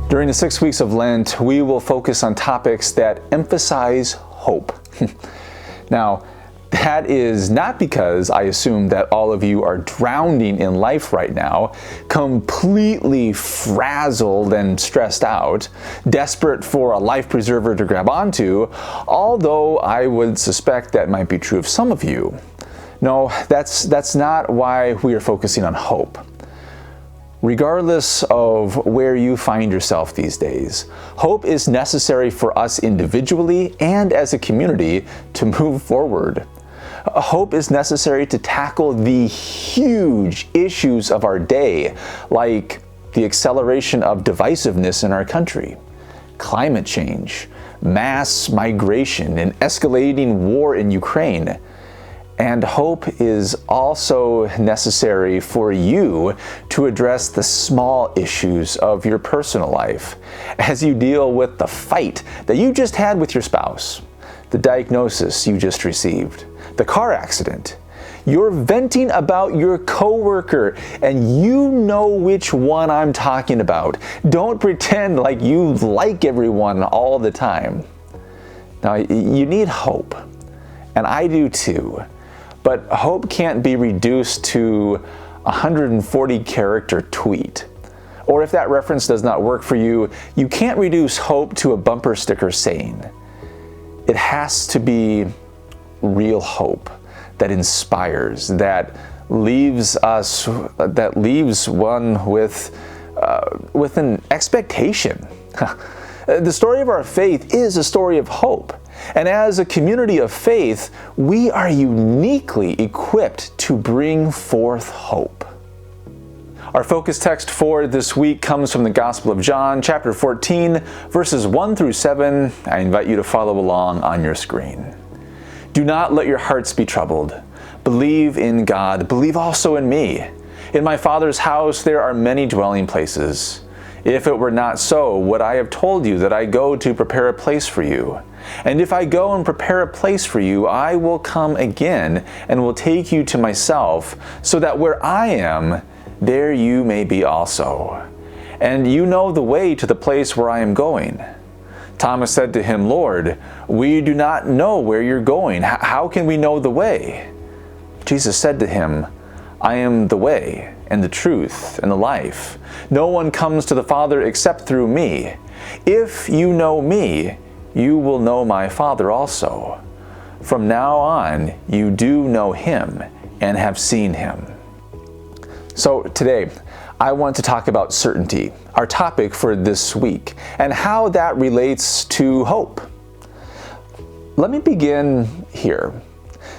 During the 6 weeks of Lent, we will focus on topics that emphasize hope. Now, that is not because I assume that all of you are drowning in life right now, completely frazzled and stressed out, desperate for a life preserver to grab onto, although I would suspect that might be true of some of you. No, that's not why we are focusing on hope. Regardless of where you find yourself these days, hope is necessary for us individually and as a community to move forward. Hope is necessary to tackle the huge issues of our day, like the acceleration of divisiveness in our country, climate change, mass migration, and escalating war in Ukraine. And hope is also necessary for you to address the small issues of your personal life as you deal with the fight that you just had with your spouse, the diagnosis you just received, the car accident. You're venting about your coworker, and you know which one I'm talking about. Don't pretend like you like everyone all the time. Now, you need hope, and I do too. But hope can't be reduced to a 140-character tweet. Or if that reference does not work for you, you can't reduce hope to a bumper sticker saying. It has to be real hope that inspires, that leaves one with an expectation. The story of our faith is a story of hope. And as a community of faith, we are uniquely equipped to bring forth hope. Our focus text for this week comes from the Gospel of John, chapter 14, verses 1 through 7. I invite you to follow along on your screen. Do not let your hearts be troubled. Believe in God. Believe also in me. In my Father's house there are many dwelling places. If it were not so, would I have told you that I go to prepare a place for you? And if I go and prepare a place for you, I will come again and will take you to myself, so that where I am, there you may be also. And you know the way to the place where I am going. Thomas said to him, Lord, we do not know where you're going. How can we know the way? Jesus said to him, I am the way and the truth and the life. No one comes to the Father except through me. If you know me, you will know my Father also. From now on, you do know him and have seen him. So today, I want to talk about certainty, our topic for this week, and how that relates to hope. Let me begin here.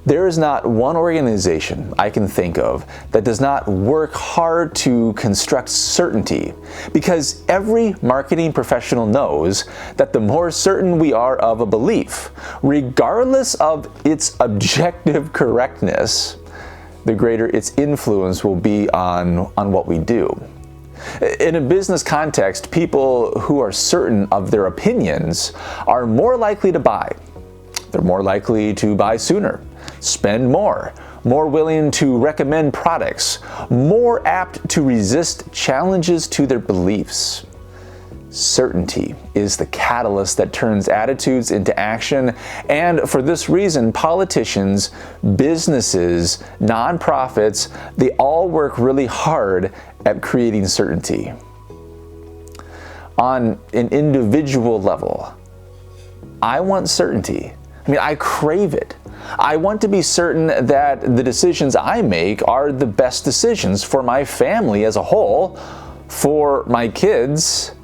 There is not one organization I can think of that does not work hard to construct certainty, because every marketing professional knows that the more certain we are of a belief, regardless of its objective correctness, the greater its influence will be on what we do. In a business context, people who are certain of their opinions are more likely to buy. They're more likely to buy sooner, spend more willing to recommend products, more apt to resist challenges to their beliefs. Certainty is the catalyst that turns attitudes into action, and for this reason, politicians, businesses, nonprofits, they all work really hard at creating certainty. On an individual level, I want certainty. I crave it. I want to be certain that the decisions I make are the best decisions for my family as a whole, for my kids,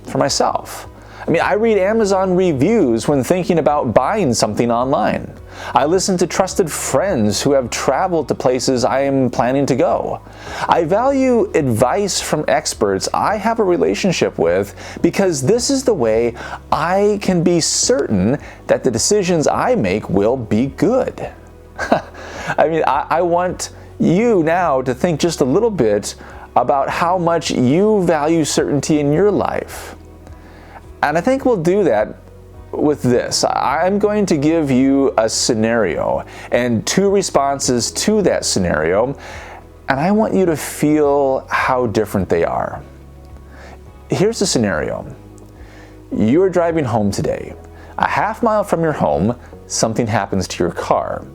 for myself. I read Amazon reviews when thinking about buying something online. I listen to trusted friends who have traveled to places I am planning to go. I value advice from experts I have a relationship with, because this is the way I can be certain that the decisions I make will be good. I want you now to think just a little bit about how much you value certainty in your life. And I think we'll do that with this. I'm going to give you a scenario and two responses to that scenario, and I want you to feel how different they are. Here's the scenario. You are driving home today. A half mile from your home, something happens to your car.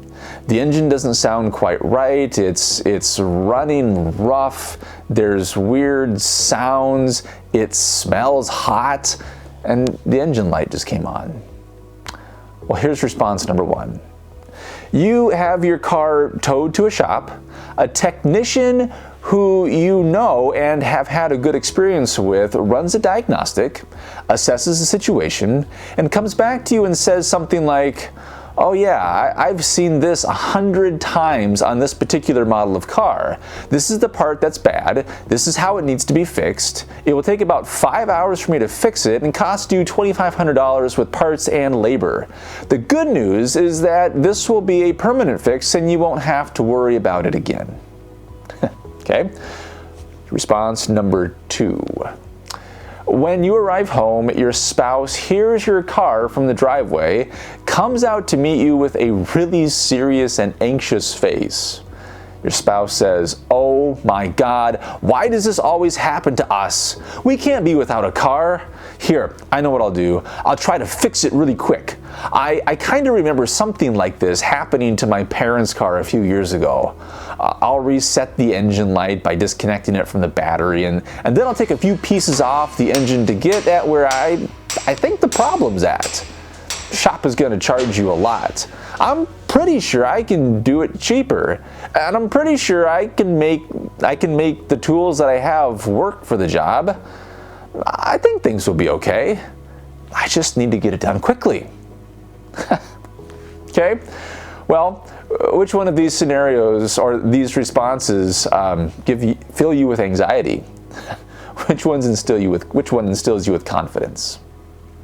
The engine doesn't sound quite right, it's running rough, there's weird sounds, it smells hot, and the engine light just came on. Well, here's response number one. You have your car towed to a shop. A technician who you know and have had a good experience with runs a diagnostic, assesses the situation, and comes back to you and says something like, "Oh yeah, I've seen this 100 times on this particular model of car. This is the part that's bad. This is how it needs to be fixed. It will take about 5 hours for me to fix it and cost you $2,500 with parts and labor. The good news is that this will be a permanent fix and you won't have to worry about it again." Okay? Response number two. When you arrive home, your spouse hears your car from the driveway, comes out to meet you with a really serious and anxious face. Your spouse says, "Oh my God, why does this always happen to us? We can't be without a car. Here, I know what I'll do. I'll try to fix it really quick. I kind of remember something like this happening to my parents' car a few years ago. I'll reset the engine light by disconnecting it from the battery, and then I'll take a few pieces off the engine to get at where I think the problem's at. The shop is going to charge you a lot. I'm pretty sure I can do it cheaper, and I'm pretty sure I can make the tools that I have work for the job. I think things will be okay. I just need to get it done quickly." Okay? Well, which one of these scenarios or these responses fill you with anxiety? Which one instills you with confidence?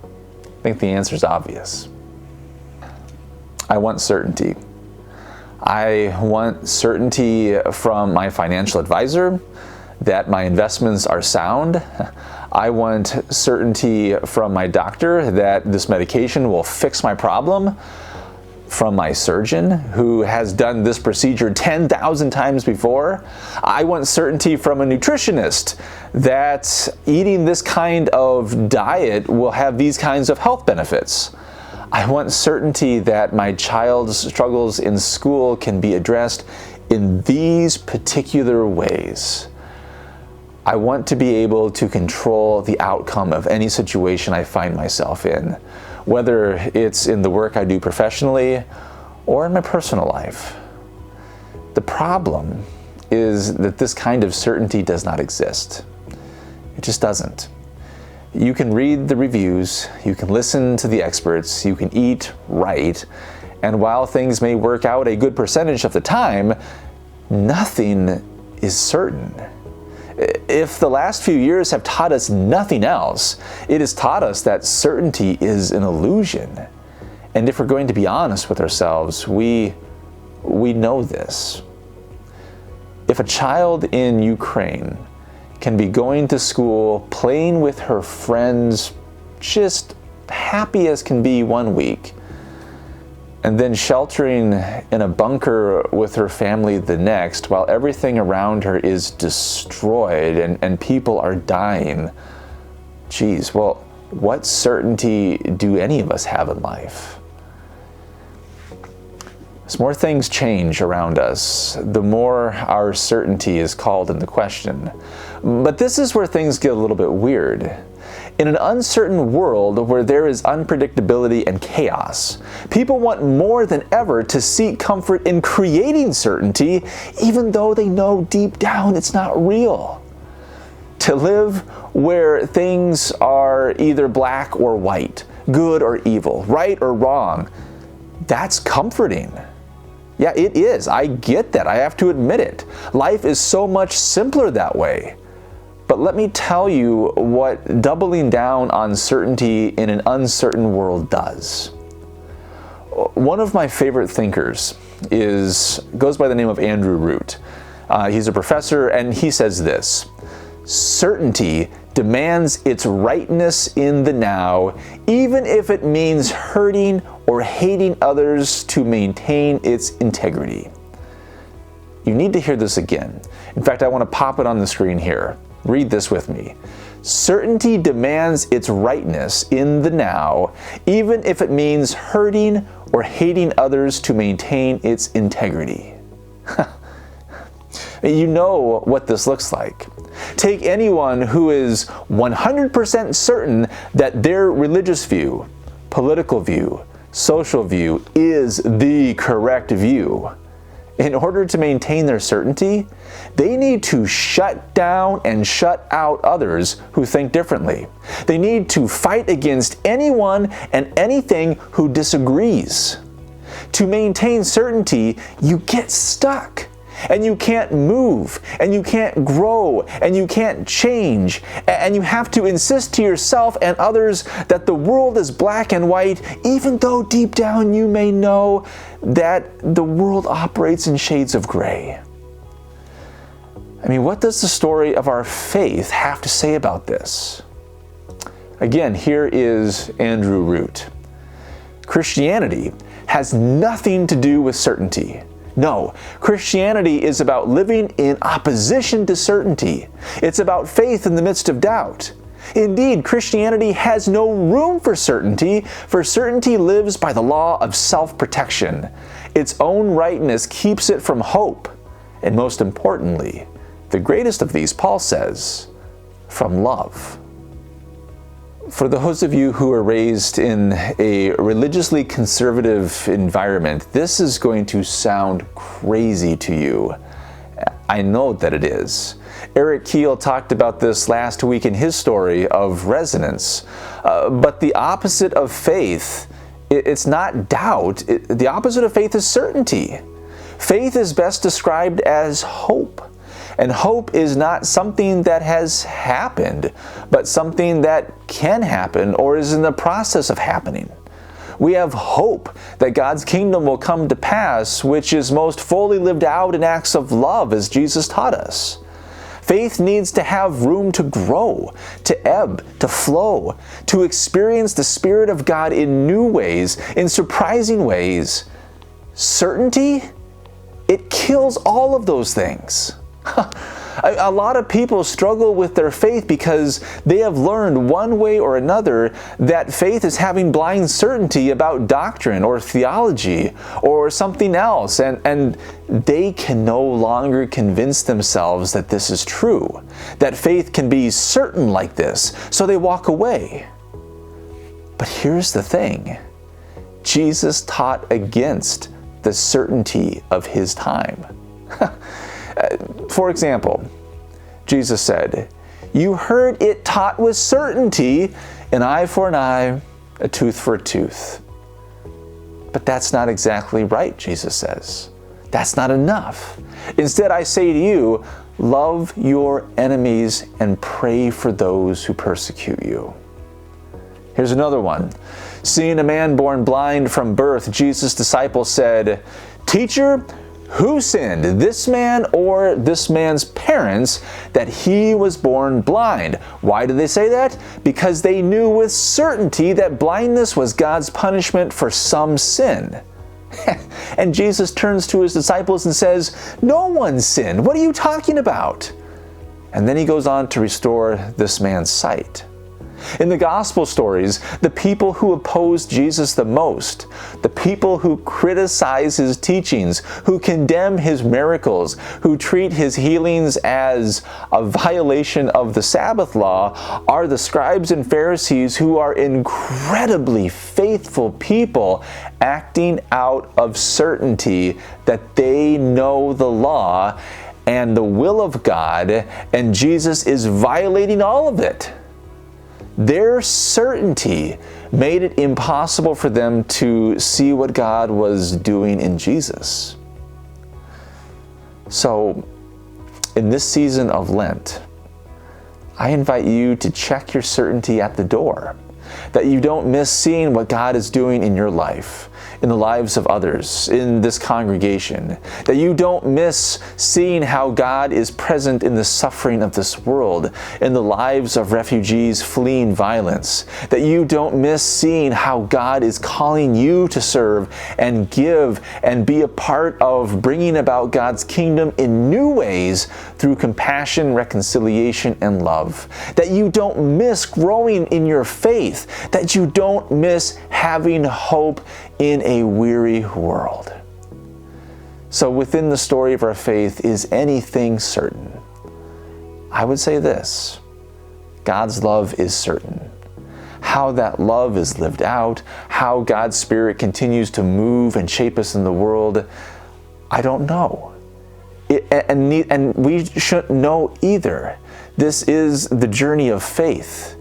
I think the answer is obvious. I want certainty. I want certainty from my financial advisor that my investments are sound. I want certainty from my doctor that this medication will fix my problem. From my surgeon who has done this procedure 10,000 times before. I want certainty from a nutritionist that eating this kind of diet will have these kinds of health benefits. I want certainty that my child's struggles in school can be addressed in these particular ways. I want to be able to control the outcome of any situation I find myself in, whether it's in the work I do professionally or in my personal life. The problem is that this kind of certainty does not exist. It just doesn't. You can read the reviews, you can listen to the experts, you can eat right, and while things may work out a good percentage of the time, nothing is certain. If the last few years have taught us nothing else, it has taught us that certainty is an illusion. And if we're going to be honest with ourselves, we know this. If a child in Ukraine can be going to school, playing with her friends, just happy as can be one week, and then sheltering in a bunker with her family the next, while everything around her is destroyed and people are dying. Geez, well, what certainty do any of us have in life? As more things change around us, the more our certainty is called into question. But this is where things get a little bit weird. In an uncertain world where there is unpredictability and chaos, people want more than ever to seek comfort in creating certainty, even though they know deep down it's not real. To live where things are either black or white, good or evil, right or wrong, that's comforting. Yeah, it is. I get that. I have to admit it. Life is so much simpler that way. But let me tell you what doubling down on certainty in an uncertain world does. One of my favorite thinkers goes by the name of Andrew Root. He's a professor, and he says this: certainty demands its rightness in the now, even if it means hurting or hating others to maintain its integrity. You need to hear this again. In fact, I want to pop it on the screen here. Read this with me. Certainty demands its rightness in the now, even if it means hurting or hating others to maintain its integrity. You know what this looks like. Take anyone who is 100% certain that their religious view, political view, social view is the correct view. In order to maintain their certainty, they need to shut down and shut out others who think differently. They need to fight against anyone and anything who disagrees. To maintain certainty, you get stuck. And you can't move, and you can't grow, and you can't change, and you have to insist to yourself and others that the world is black and white, even though deep down you may know that the world operates in shades of gray. I mean, what does the story of our faith have to say about this? Again, here is Andrew Root. Christianity has nothing to do with certainty. No, Christianity is about living in opposition to certainty. It's about faith in the midst of doubt. Indeed, Christianity has no room for certainty lives by the law of self-protection. Its own rightness keeps it from hope. And most importantly, the greatest of these, Paul says, from love. For those of you who are raised in a religiously conservative environment, this is going to sound crazy to you. I know that it is. Eric Keel talked about this last week in his story of resonance. But the opposite of faith, it's not doubt. The opposite of faith is certainty. Faith is best described as hope. And hope is not something that has happened, but something that can happen or is in the process of happening. We have hope that God's kingdom will come to pass, which is most fully lived out in acts of love, as Jesus taught us. Faith needs to have room to grow, to ebb, to flow, to experience the Spirit of God in new ways, in surprising ways. Certainty? It kills all of those things. A lot of people struggle with their faith because they have learned one way or another that faith is having blind certainty about doctrine or theology or something else, and they can no longer convince themselves that this is true, that faith can be certain like this, so they walk away. But here's the thing. Jesus taught against the certainty of his time. For example, Jesus said, "You heard it taught with certainty, an eye for an eye, a tooth for a tooth." But that's not exactly right, Jesus says. That's not enough. Instead, I say to you, love your enemies and pray for those who persecute you. Here's another one. Seeing a man born blind from birth, Jesus' disciples said, "Teacher, who sinned, this man or this man's parents, that he was born blind?" Why did they say that? Because they knew with certainty that blindness was God's punishment for some sin. And Jesus turns to his disciples and says, "No one sinned. What are you talking about?" And then he goes on to restore this man's sight. In the gospel stories, the people who oppose Jesus the most, the people who criticize his teachings, who condemn his miracles, who treat his healings as a violation of the Sabbath law, are the scribes and Pharisees, who are incredibly faithful people acting out of certainty that they know the law and the will of God, and Jesus is violating all of it. Their certainty made it impossible for them to see what God was doing in Jesus. So, in this season of Lent, I invite you to check your certainty at the door, that you don't miss seeing what God is doing in your life, in the lives of others in this congregation, that you don't miss seeing how God is present in the suffering of this world, in the lives of refugees fleeing violence, that you don't miss seeing how God is calling you to serve and give and be a part of bringing about God's kingdom in new ways through compassion, reconciliation, and love, that you don't miss growing in your faith, that you don't miss having hope in a weary world. So within the story of our faith, is anything certain? I would say this: God's love is certain. How that love is lived out, how God's Spirit continues to move and shape us in the world, I don't know. And we shouldn't know either. This is the journey of faith,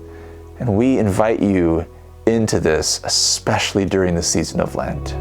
and we invite you into this, especially during the season of Lent.